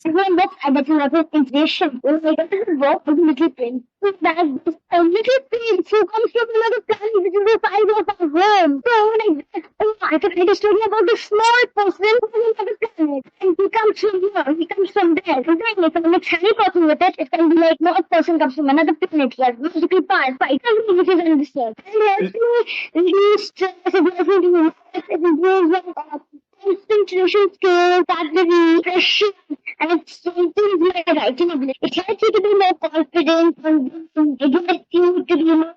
Everyone looks at that lot of inflation. Oh my god, this is work with little prince. So that a little prince who comes from another planet which is the size of our home. So like I could write a story about a small person from another planet. And he comes from here, he comes from there. So then if I mix Harry Potter with it, it can be like no a person comes from another planet. He has magical powers, fight everything which is understood. And he has to reduce stress, it has to do it improves constant social skills, vocabulary, pressure, and it strengthens my writing ability. It helps you to be more confident and it helps you to be more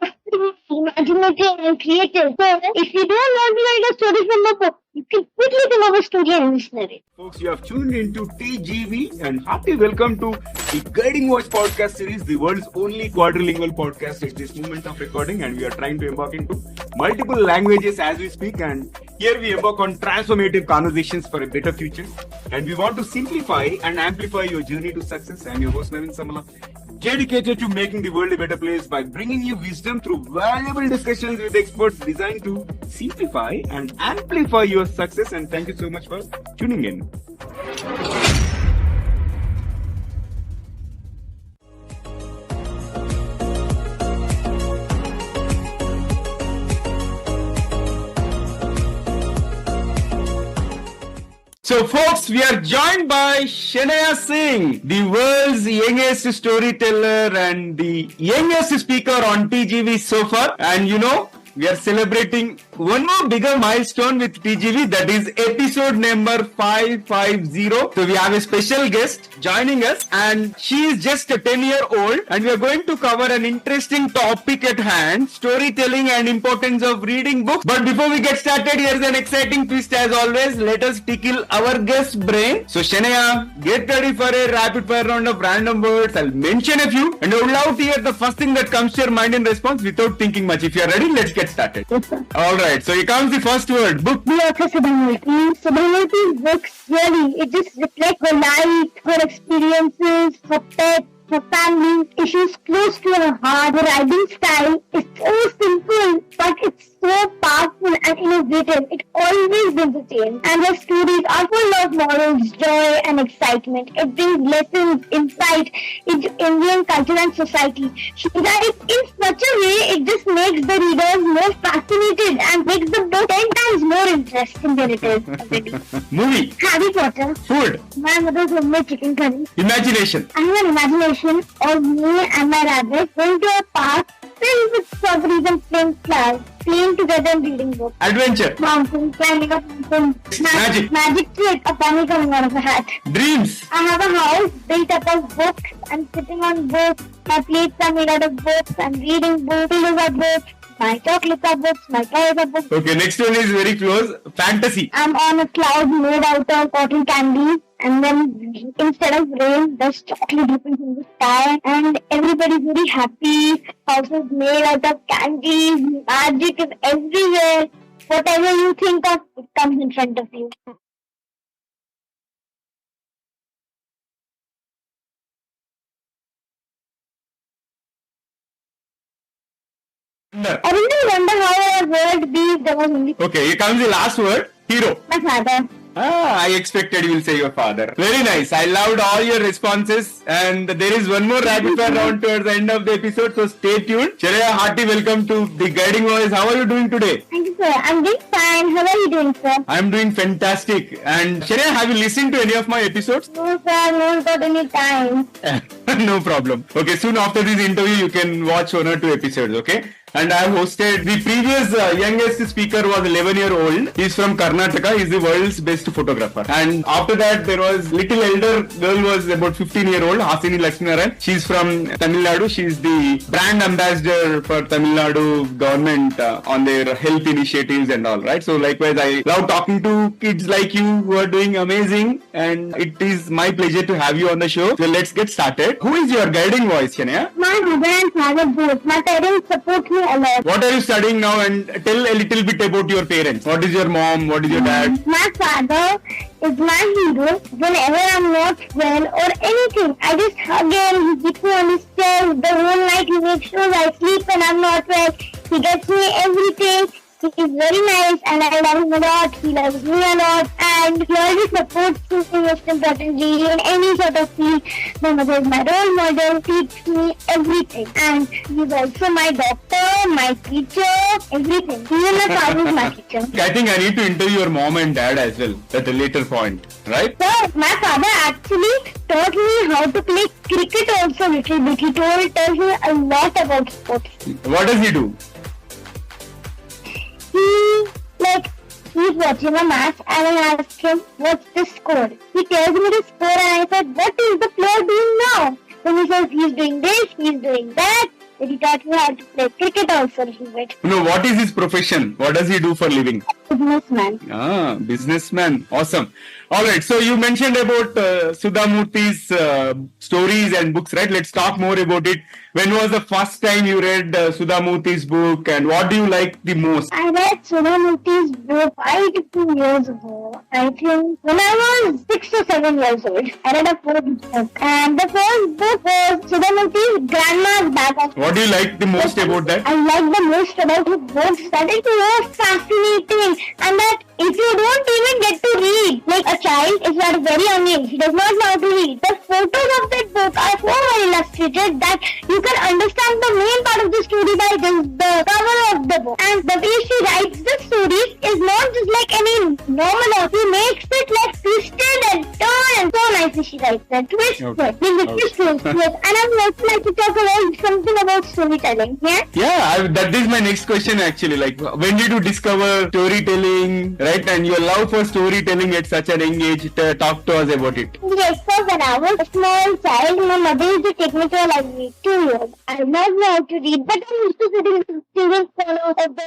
imaginative and creative. So, if you don't want to write a story from a book, you can quickly come up with a story and illustrate it. Folks, you have tuned into TGV and hearty welcome to the Guiding Voice podcast series, the world's only quadrilingual podcast at this moment of recording, and we are trying to embark into multiple languages as we speak, and here we embark on transformative conversations for a better future, and we want to simplify and amplify your journey to success. I'm your host Naveen Samala, dedicated to making the world a better place by bringing you wisdom through valuable discussions with experts designed to simplify and amplify your success. And thank you so much for tuning in. So folks, we are joined by Shanaya Singh, the world's youngest storyteller and the youngest speaker on TGV so far. And you know, we are celebrating one more bigger milestone with TGV, that is episode number 550. So we have a special guest joining us, and she is just a 10-year-old, and we are going to cover an interesting topic at hand, storytelling and importance of reading books. But before we get started, here's an exciting twist as always. Let us tickle our guest brain. So Shanaya, get ready for a rapid fire round of random words. I'll mention a few, and I would love to hear the first thing that comes to your mind in response without thinking much. If you are ready, let's get started. Yes, sir. Alright, so here comes the first word, book. We are Sudha Murthy. Sudha Murthy's books really, it just reflects her life, her experiences, her pets, her family, issues close to her heart. Her writing style is so simple, but it's so powerful and innovative. It always brings a change. And her stories are full of morals, joy, and excitement. It brings lessons, insight into Indian culture and society. She writes in such a way it just makes the readers more fascinated and makes the book 10 times more interesting than it is already. Movie. Harry Potter. Food. My mother's homemade chicken curry. Imagination. I have an imagination of me and my rabbit going to a park filled with strawberries and pink flowers, playing together and reading books. Adventure. Mountain, climbing up mountains. Magic. Magic trick, a bunny coming out of a hat. Dreams. I have a house built up of books. I'm sitting on books. My plates are made out of books. I'm reading books. Pillows are books. My chocolates are books. My toys are books. Okay, next one is very close. Fantasy. I'm on a cloud made out of cotton candy, and then instead of rain, there's chocolate dripping from the sky, and everybody's very happy. Houses made out of candies, magic is everywhere. Whatever you think of, it comes in front of you. I really wonder how our world be there was only Okay, here comes the last word. Hero. my father. I expected you will say your father. Very nice. I loved all your responses, and there is one more rapid fire round towards the end of the episode, so stay tuned. Shanaya, hearty welcome to the Guiding Voice. How are you doing today? Thank you, sir. I'm doing fine. How are you doing, sir? I'm doing fantastic. And Shanaya, have you listened to any of my episodes? No, sir. No, got any time. No problem. Okay, soon after this interview, you can watch one or two episodes, okay? And I have hosted the previous youngest speaker was 11-year-old. He's from Karnataka. He's the world's best photographer. And after that, there was little elder girl was about 15-year-old, Hasini Lakshminarayan. She's from Tamil Nadu. She's the brand ambassador for Tamil Nadu government on their health initiatives and all, right? So likewise, I love talking to kids like you who are doing amazing. And it is my pleasure to have you on the show. So let's get started. Who is your guiding voice, Shanaya? My mother and father both. My parents support me a lot. What are you studying now, and tell a little bit about your parents. What is your mom? What is your dad? My father is my hero. Whenever I'm not well or anything, I just hug him. He keeps me on his chest. The whole night he makes sure I sleep when I'm not well. He gets me everything. He's very nice and I love him a lot. He loves me a lot and he always supports me most importantly in any sort of field. My mother is my role model, teaches me everything. And he's also my doctor, my teacher, everything. Even my father is my teacher. I think I need to interview your mom and dad as well at a later point, right? So, my father actually taught me how to play cricket also little bit. He tells me a lot about sports. What does he do? He's watching a match and I asked him, what's the score? He tells me the score and I said, what is the player doing now? Then he says, he's doing this, he's doing that. Then he taught me how to play cricket also a little bit. No, what is his profession? What does he do for living? Businessman. Ah, businessman. Awesome. All right. So you mentioned about Sudha Murthy's stories and books, right? Let's talk more about it. When was the first time you read Sudha Murthy's book and what do you like the most? I read Sudha Murthy's book 5 to 2 years ago. I think when I was 6 or 7 years old. I read a first book. And the first book was Sudha Murthy's Grandma's Bag. What do you like the most about that? I like the most about his books that it's so fascinating and that if you don't even get to read, like a child is at a very young age, he does not know how to read. The photos of that book are so well illustrated that you can understand the main part of the story by the cover of the book. And the way she writes the story is not just like any normal author. She makes it like twisted and turned and so nicely she writes that. Twisted. Yes. And I would also like to talk about something about storytelling. Yeah? Yeah, that is my next question actually. Like, when did you discover storytelling, right? And your love for storytelling at such a young age. Talk to us about it. Yes, so when I was a small child, my mother used to take me to a library. 2 years. I did not know how to read, but I used to sit in the student corner of the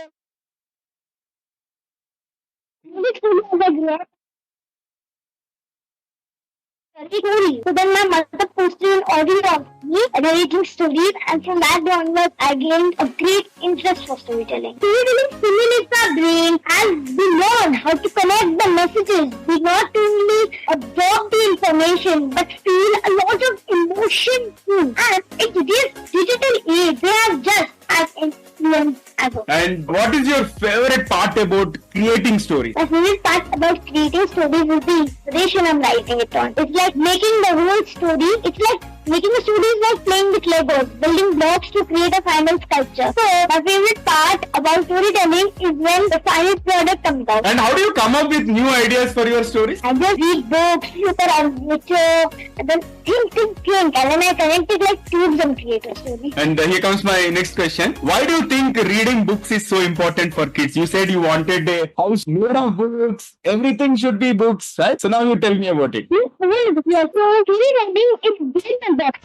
story. So then my mother posted an audio of me narrating stories and from that day onwards I gained a great interest for storytelling. Storytelling stimulates our brain as we learn how to connect the messages. We not only absorb the information but feel a lot of emotion too. And in today's digital age, they have just as influence as well. And what is your favorite part about creating stories? My favorite part about creating stories is the inspiration I'm writing it on. It's like making the whole story. It's like making a story is like playing with Legos, building blocks to create a final sculpture. So my favorite part about storytelling is when the final product comes out. And how do you come up with new ideas for your stories? I just read books, look around nature, and then think, and then I connect it like tubes and create a story. And here comes my next question. Why do you think reading books is so important for kids? You said you wanted a house made of books. Everything should be books, right? So now you tell me about it. Yes, so reading is business that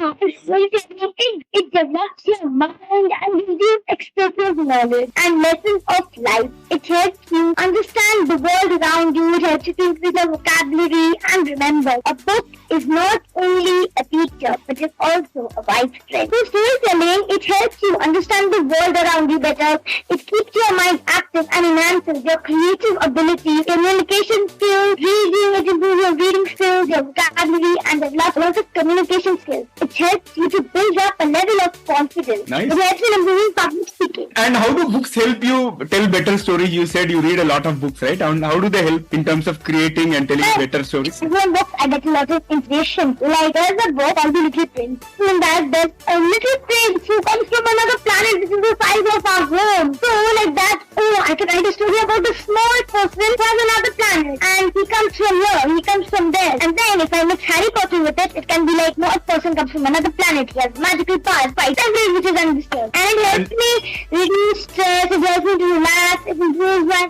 it develops your mind and gives you expressive knowledge and lessons of life. It helps you understand the world around you. It helps you to increase your vocabulary and remember, a book is not only a teacher but it's also a wise friend. So storytelling, it helps you understand the world around you better. It keeps your mind active and enhances your creative abilities, communication skills, reading, it improves your reading skills, your vocabulary and develops a lot of communication skills. It helps you to build up a level of confidence. Nice. It helps in improving public speaking. And how do books help you tell better stories? You said you read a lot of books, right? And how do they help in terms of creating and telling better stories? In books, I get a lot of inspiration. Like there's a book called The Little Prince. In that there's a little prince who comes from another planet which is the size of our home. So like that, I could write a story about a small person who has another planet. And he comes from here, he comes from there. And then if I mix Harry Potter with it, it can be like, no, a person comes from another planet. He has magical powers, fights everything which is understood. And it helps me reduce stress, it helps me to relax, it improves my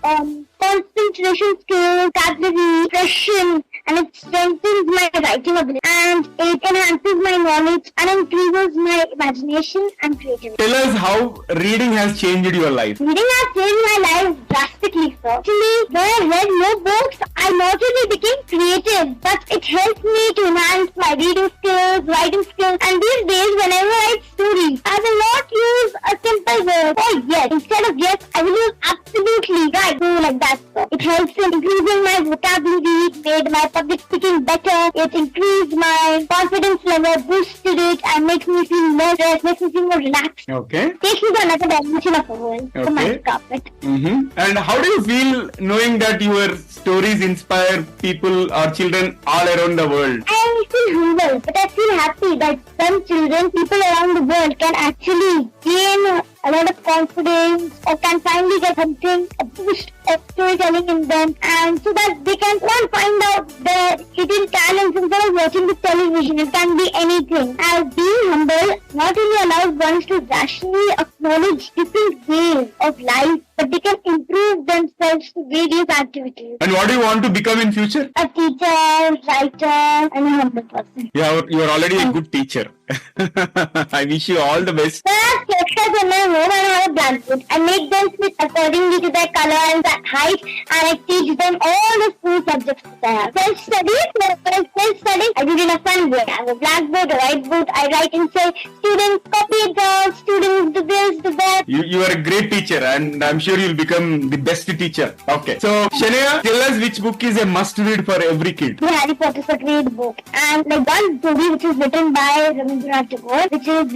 concentration skills, vocabulary, expression, and it strengthens my writing ability. And it enhances my knowledge and increases my imagination and creativity. Tell us how reading has changed your life. Reading has changed my life drastically, sir. Actually, when I read more books, I not only became creative, but it helped me to enhance my reading skills, writing skills. And these days, whenever I write stories, I will not use a simple word or yes. Instead of yes, I will use absolutely right. So like that, sir. It helps in increasing my vocabulary, it made my public speaking better, it increased my confidence flower, boosted it, and makes me feel less stressed, makes me feel more relaxed. Okay. Takes me to another dimension of the world, the Okay. magic carpet. And how do you feel knowing that your stories inspire people or children all around the world? I feel humble, but I feel happy that some children, people around the world can actually gain a lot of confidence or can finally get something, a boost of storytelling in them, and so that they can find out their hidden talents instead of watching the television. It can be anything. As being humble not only allows one to rationally acknowledge different ways of life, but they can improve themselves through various activities. And what do you want to become in future? A teacher, writer, and a humble person. You are already a good teacher. I wish you all the best. There are sketches in my room and I have a blackboard. I make them fit accordingly to their color and their height, and I teach them all the school subjects that I have. Self-study, I do it in a fun way. I have a blackboard, a whiteboard, I write and say, students copy it down, students do this, do that. You are a great teacher, and I'm sure you'll become the best teacher. Okay. So, Shanaya, tell us which book is a must-read for every kid. The Harry Potter is a great book. And like one story which is written by Rabindranath Tagore, which is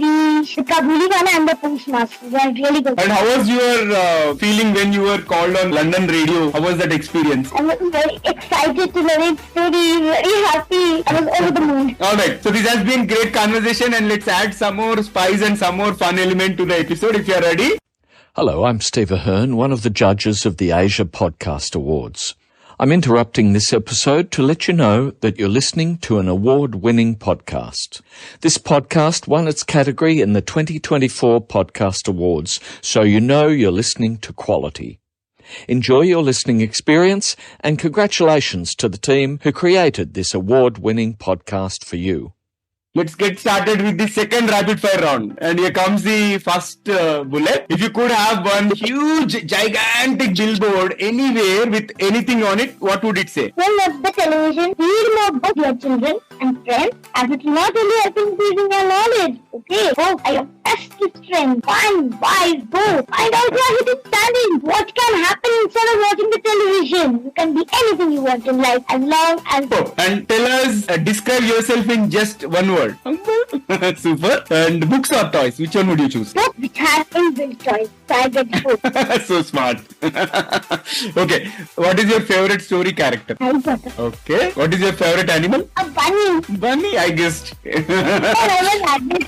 the Kabuli one and the Postmaster. They are really good. And how was your feeling when you were called on London radio? How was that experience? I was very excited to narrate story, very happy. I was over the moon. Alright, so this has been great conversation, and let's add some more spice and some more fun element to the episode if you are ready. Hello, I'm Steve Ahern, one of the judges of the Asia Podcast Awards. I'm interrupting this episode to let you know that you're listening to an award-winning podcast. This podcast won its category in the 2024 Podcast Awards, so you know you're listening to quality. Enjoy your listening experience, and congratulations to the team who created this award-winning podcast for you. Let's get started with the second rapid fire round. And here comes the first bullet. If you could have one huge, gigantic billboard anywhere with anything on it, what would it say? Well, watch the television, read more books with your children and friends, as it's not only helping increasing your knowledge. Okay, go are your best strength. Find, wise, go. Find out your hidden talent. What can happen instead of watching the television? You can be anything you want in life as long as... Oh, and tell us, describe yourself in just one word. Super. And books or toys? Which one would you choose? Book which has inbuilt choice. So I get both. So smart. Okay. What is your favorite story character? Harry Potter. Okay. What is your favorite animal? A bunny. Bunny, I guessed. I never had it.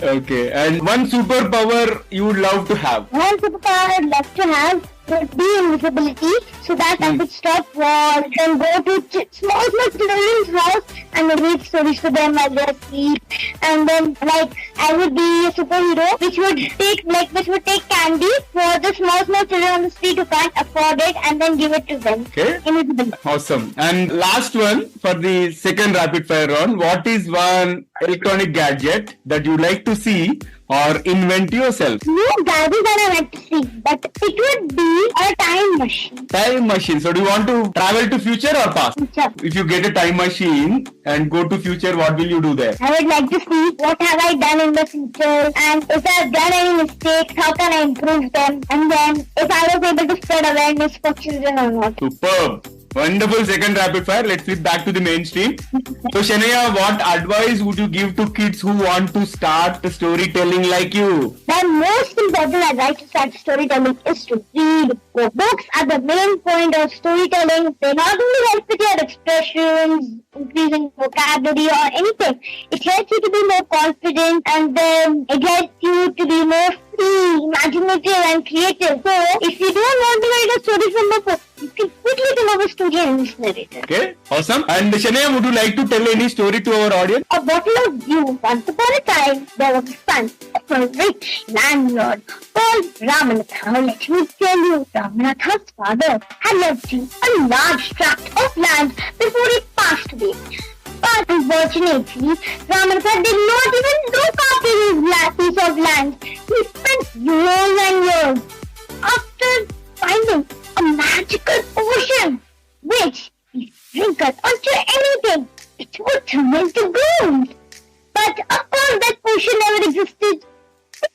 Okay. And one superpower you would love to have? One superpower I'd love to have would be invisibility, so that I could stop wars and go to small children's house and read stories to them while they're asleep. And then, like, I would be a superhero which would take candy for the small children on the street who can't afford it, and then give it to them. Okay. Invisible. Awesome. And last one for the second rapid fire round. What is one electronic gadget that you would like to see or invent yourself? No gadget that I like to see, but it would be a time machine. Time machine. So do you want to travel to future or past? Future. If you get a time machine and go to future, what will you do there? I would like to see what have I done in the future, and if I've done any mistakes, how can I improve them, and then if I was able to spread awareness for children or not. Superb. Wonderful second rapid fire. Let's flip back to the mainstream. So Shanaya, what advice would you give to kids who want to start storytelling like you? The most important advice to start storytelling is to read books. Books are the main point of storytelling. They not only help with your expressions, increasing vocabulary or anything. It helps you to be more confident, and then it helps you to be more free, imaginative and creative. So if you don't want to write a story from a book, you can quickly become a story and English narrator. Okay, awesome. And Shanaya, would you like to tell any story to our audience? A bottle of dew. Once upon a time, there was a son of a rich landlord called Ramanatha. Now, let me tell you, Ramanatha's father had left him a large tract of land before he passed away. But unfortunately, Ramanatha did not even look after his piece of land. He spent years and years after finding a magical potion which he sprinkled onto anything. It would turn into gold. But of course that potion never existed.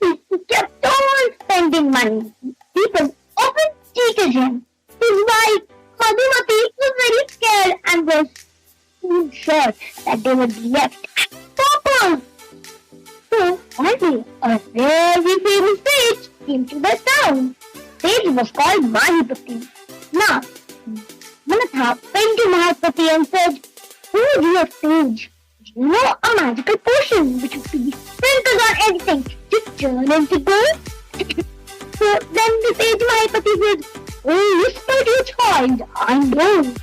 He kept on spending money. People often cheated him. His wife, Madhumati, was very scared and was sure that they would be left at top One day, a very famous sage came to the town. Sage was called Mahipati. Now, Manatha went to Mahipati and said, "Oh dear sage, do you know a magical potion which would be sprinkled on everything to turn into gold?" So then the sage Mahipati said, "Oh yes, my dear child, I know.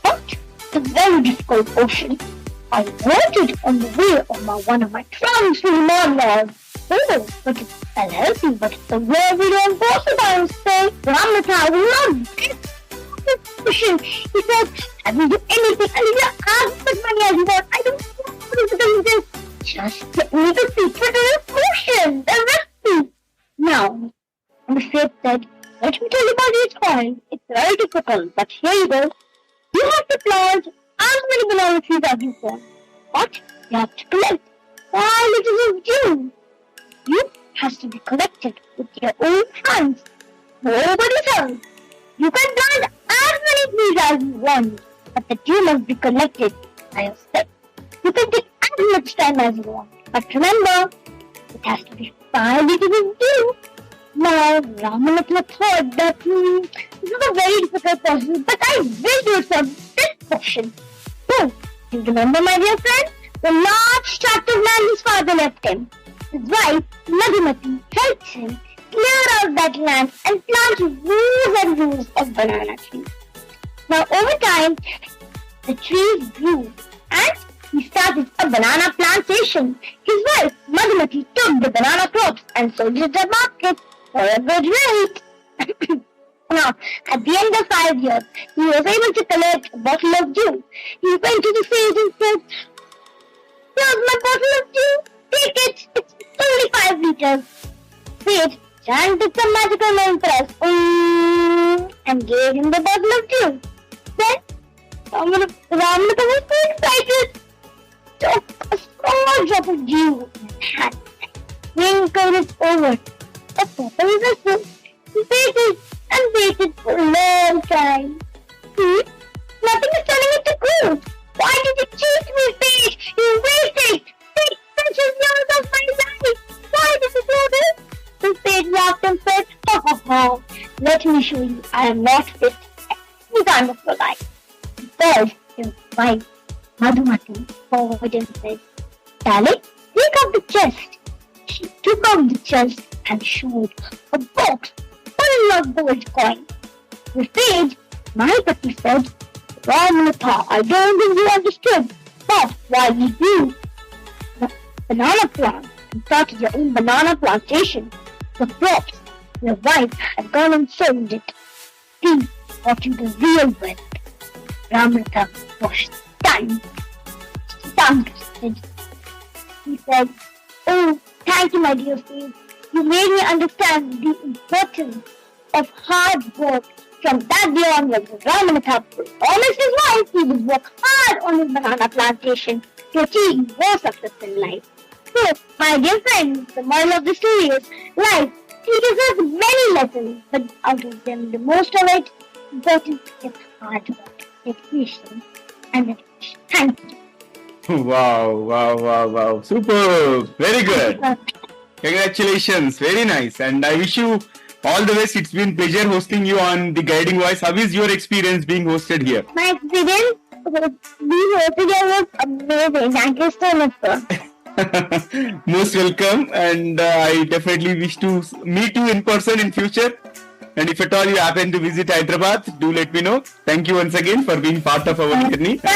But it's a very difficult potion. I learned it on the way of one of my travels to Himalayas. Oh, but I'll help you, but it's a very long process, I would say. Ramatha will not get this potion." He said, "I will do anything. I will give as much money as you want. I don't want to do this. Just get me the secret of this potion, the recipe." Now, the sage said, "Let me tell you about this coin. It's very difficult, but here you go. You have to plant as many banana trees as you want, but you have to collect 5 liters of dew. Dew has to be collected with your own hands. Nobody's help. You can plant as many trees as you want, but the dew must be collected by yourself. You can take as much time as you want, but remember, it has to be 5 liters of dew." Now, Ramanatha thought that this is a very difficult process, but I will do it for this portion. So, you remember, my dear friend, the large tract of land his father left him. His wife, Madhumati, helped him clear out that land and plant rows and rows of banana trees. Now, over time, the trees grew and he started a banana plantation. His wife, Madhumati, took the banana crops and sold it at the market for a good rate. Now, at the end of 5 years, he was able to collect a bottle of dew. He went to the sage and said, "Here's my bottle of dew. Take it. It's only 5 liters. Sage chanted some magical mantras and gave him the bottle of dew. Then, Ramanatha was so excited. Took a small drop of dew in his hand and sprinkled it over a purple vessel. He waited and waited for a long time. Nothing is turning into gold. Why did you cheat me, Sage? You wasted 6 precious years of my life. Why did you do this?" The sage laughed and said, "Ha ha ha. Let me show you I am not fit any kind of your life." He called his wife, Madhumati, forward and said, "Darling, take up the chest." She took out the chest and showed a box full of gold coins. The sage, Mahipati, said, "Ramanatha, I don't think you understood, but why did you the banana plant and started your own banana plantation? The crops your wife had gone and sold it. See what you the real wealth." Ramanatha was stunned. He said, "Oh, thank you, my dear sage. You made me understand the importance of hard work." From that day onwards, Ramanatha promised his wife he would work hard on his banana plantation to achieve more success in life. So, my dear friends, the moral of the story is life teaches us many lessons, but out of them, the most of it important is hard work, dedication, and dedication. Thank you. Wow. Super. Very good. Congratulations. Very nice. And I wish you all the best. It's been pleasure hosting you on The Guiding Voice. How is your experience being hosted here? My experience being hosted here was amazing. Thank you so much, sir. Most welcome. And I definitely wish to meet you in person in future. And if at all you happen to visit Hyderabad, do let me know. Thank you once again for being part of our journey. But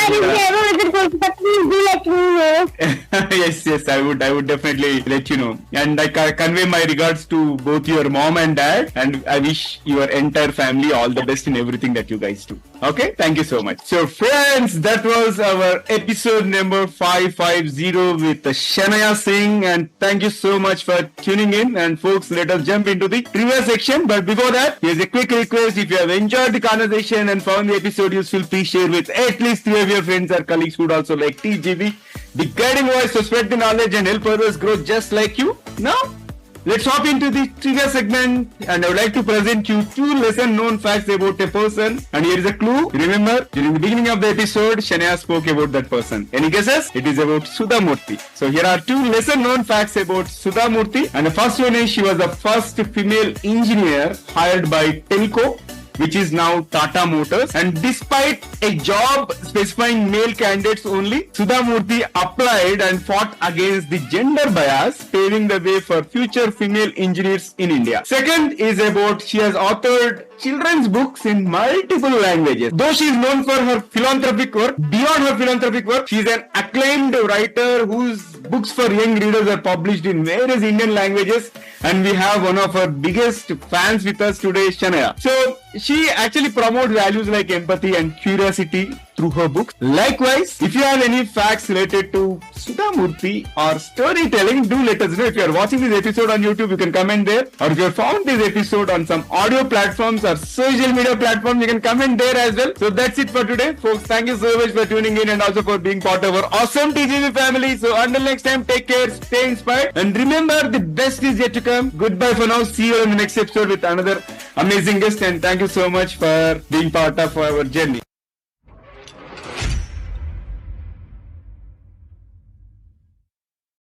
please do let me know. Yes, I would definitely let you know. And I convey my regards to both your mom and dad, and I wish your entire family all the best in everything that you guys do. Okay, thank you so much. So friends, that was our episode number 550 with Shanaya Singh, and thank you so much for tuning in. And folks, let us jump into the trivia section. But before that, here's a quick request. If you have enjoyed the conversation and found the episode useful, please share with at least 3 of your friends or colleagues who would also like TGV, the guiding voice to spread the knowledge and help others grow just like you. Now, let's hop into the trivia segment, and I would like to present you 2 lesser known facts about a person. And here is a clue. Remember, during the beginning of the episode, Shanaya spoke about that person. Any guesses? It is about Sudha Murthy. So here are 2 lesser known facts about Sudha Murthy. And the first one is she was the first female engineer hired by Telco, which is now Tata Motors. And despite a job specifying male candidates only, Sudha Murthy applied and fought against the gender bias, paving the way for future female engineers in India. Second is about she has authored children's books in multiple languages. Though she is known for her philanthropic work, beyond her philanthropic work, she is an acclaimed writer whose books for young readers are published in various Indian languages, and we have one of her biggest fans with us today, Shanaya. So she actually promotes values like empathy and curiosity through her books. Likewise, if you have any facts related to Sudha Murthy or storytelling, do let us know. If you are watching this episode on YouTube, you can comment there. Or if you have found this episode on some audio platforms or social media platforms, you can comment there as well. So that's it for today, folks. Thank you so much for tuning in and also for being part of our awesome TGV family. So until next time, take care, stay inspired, and remember, the best is yet to come. Goodbye for now. See you in the next episode with another amazing guest, and thank you so much for being part of our journey.